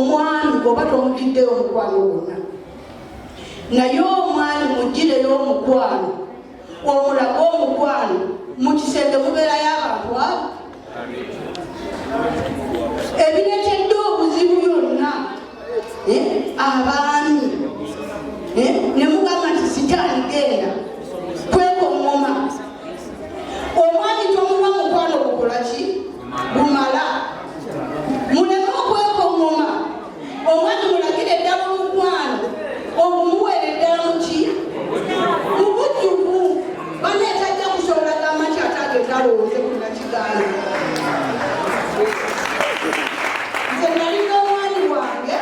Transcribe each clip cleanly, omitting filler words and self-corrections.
omwami oba tomugiddeyo omukwano gwonna naye omwami mugireyo omukwano omulaga omukwano mu kisenge mubeerayo abantu abo ebireetedde obuzibu byonna abaami ne mugamba nti sitaani genda kwekoŋŋoma omwami tomuwa mukwano gukola ki gumala muleme okwekoŋŋoma omwami mulagire eddala omukwano ogumuweera eddala muki mubujjuvu baneetajja kusobola gamba nti atage talowooze kuna kigaana nze nalina omwani wange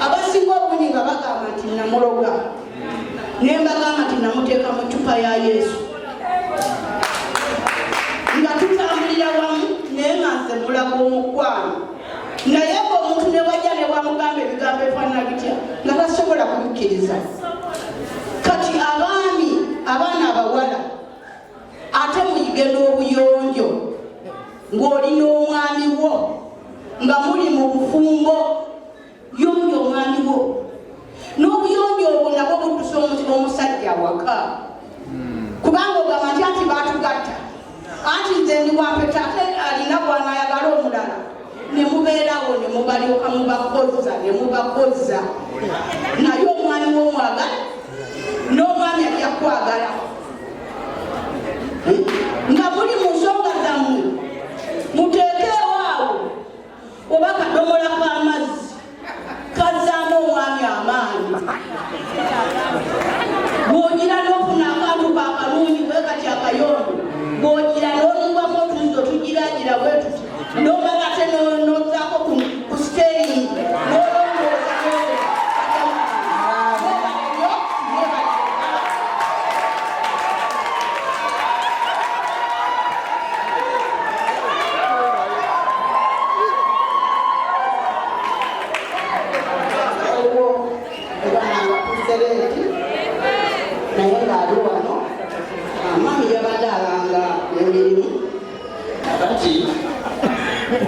abasinga obungi nga bagamba nti namuloga ne mbagamba nti namuteeka mu ccupa ya Yesu nga tutambulira wamu naye nga nze mulaga omukwano naye ng'omuntu ne wajja ne bwamugamba ebigambo efaanana bitya nga tasobola kubikkiriza kati abaana abawala ate muyige n'obuyonjo ng'olina omwami wo nga muli mu bufumbo yonjo omwami wo n'obuyonjo obwo nabwo buddusa omusajja waka kubanga ogamba nti ati baatugatta anti nze ndi wampeta ate alina bwanayagala omulala ne mubeerawo ne mubalyoka mubakozza naye omwami w'omwagala n'omwami ajja kwagala nga muli mu nsonga zammwe muteekeewaawo oba kadomola k'amazzi kazzaamu omwami amaanyi bw'ogira n'ofuna akantu kakalungi bwe kati akayondo bw'ogira n'oluvamu otuzo tugiragira bwe tuti n'omala ate n'ozzaako ku siteringi n'olongooza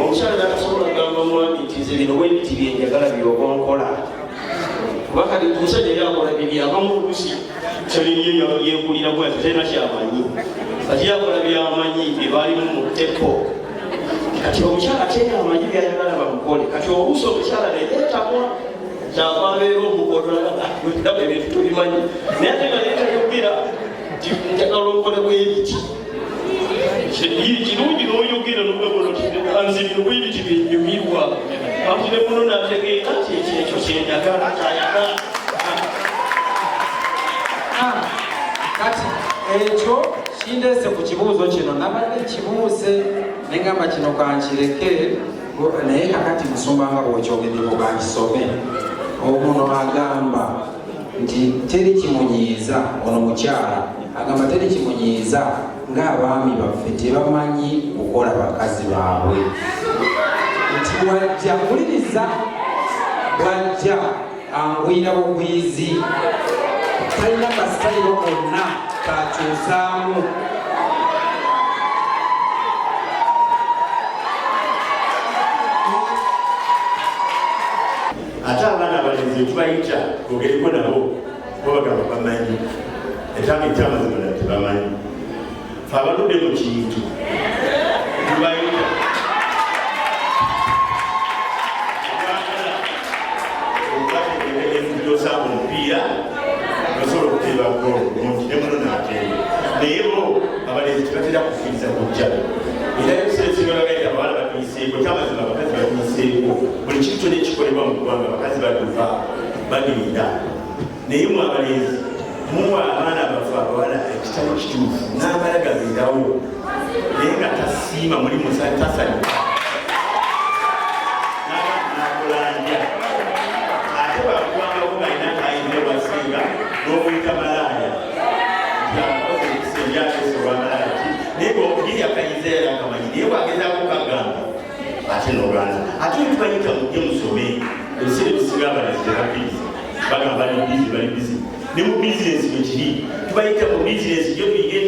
omukyala nakasobola kugamba omwami nti nze bino bwe biti byenjagala byogonkola kubanga omusajja yakola byebyavamu olusi kyaliniyo yekulira bwati talina kyamanyi kati yakola byamanyi byebaalimu mu teko kati omukyala tena amanyi byayagala bamukole kati oluusi omukyala neyetamwa kyavabeera omukotolaa ebintu tubimanyi naye ate nga yetayogera nti njagala okole bwebiti kirungi n'oyogera n'ogabona anzibino bwebiti byenyumirwa ati ne muno nategeera nti ekyo kyenjagala kyayagala kati ekyo kindeese ku kibuuzo kino nabadde kibuuze negamba kino kankireke naye kakati musumba nga bw'okyogedeko kankisome omuno agamba nti teri kimunyiiza ono mukyala agamba teri kimunyiiza ng'abaami baffe tebamanyi kukola bakazi baabwe nti bwajja kuliriza bwajja angwira bugwizi talina kasitayiro konna kakyusaamu ate abaana abalenzi tubayita twogereko nabo babagamba bamanyi etanga ekyamazima tebamanyi fe abaludde mu kintu tubayita okubategeereefujosaako omupiira nosobola okuteeba golo mungi ne muno naateeba naye bo abalenzi tebatera kukkiriza kujja era ebiseera ebisinga abawala batuyiseeko kyamazima abakazi batuyiseeko buli kintu kyonna ekikolebwa mu ggwanga abakazi baduva bagenda naye mu abalenzi muwa abaana bafe abawala ekitabo kituufu n'amala gabeerawo naye nga tasiima muli tasali nakolanja ate bakubangako galina kayinza wasinga n'obuyita malaaya ntiakozekisenjakesolwamalaya naye ngaokugiri akayinza yali akamanyi naye bwagezaako kagamba ate n'olwana ate tubayita mujje musome ebiseera ebisinga abalenzi tebakiriza bagamba bali bizi ne mu bizinesi bwekiri tubayita mu bizinesi gyo tuyige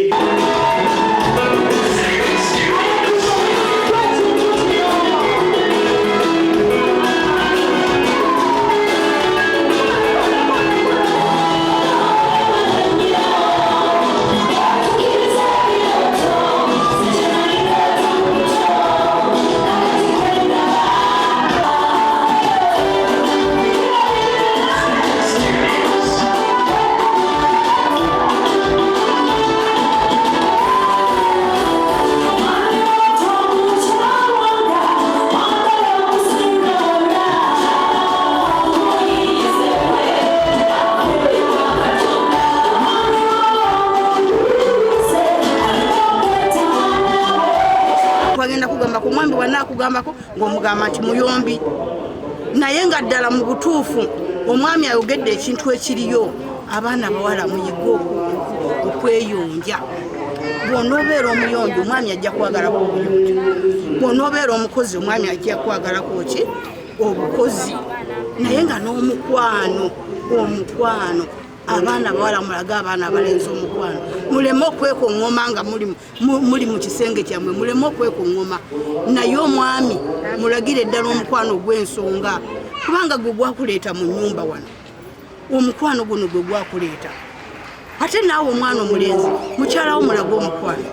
akugambako ng'omugamba nti muyombi naye nga ddala mu butuufu omwami ayogedde ekintu ekiriyo abaana bawala muyiga okweyonja bw'onoobeera omuyonjo omwami ajja kwagalako obuyonjo bw'onoobeera omukozi omwami ajja kwagalako ki obukozi naye nga n'omukwano abaana bawala mulage abaana abalenzi omukwano muleme okwekoŋŋoma nga muli mu kisenge kyammwe muleme okwekoŋŋoma naye omwami mulagire eddala omukwano gw'ensonga kubanga gwe gwakuleeta mu nnyumba wano omukwano guno gwe gwakuleeta ate naawe omwana omulenzi mukyalawo mulage omukwano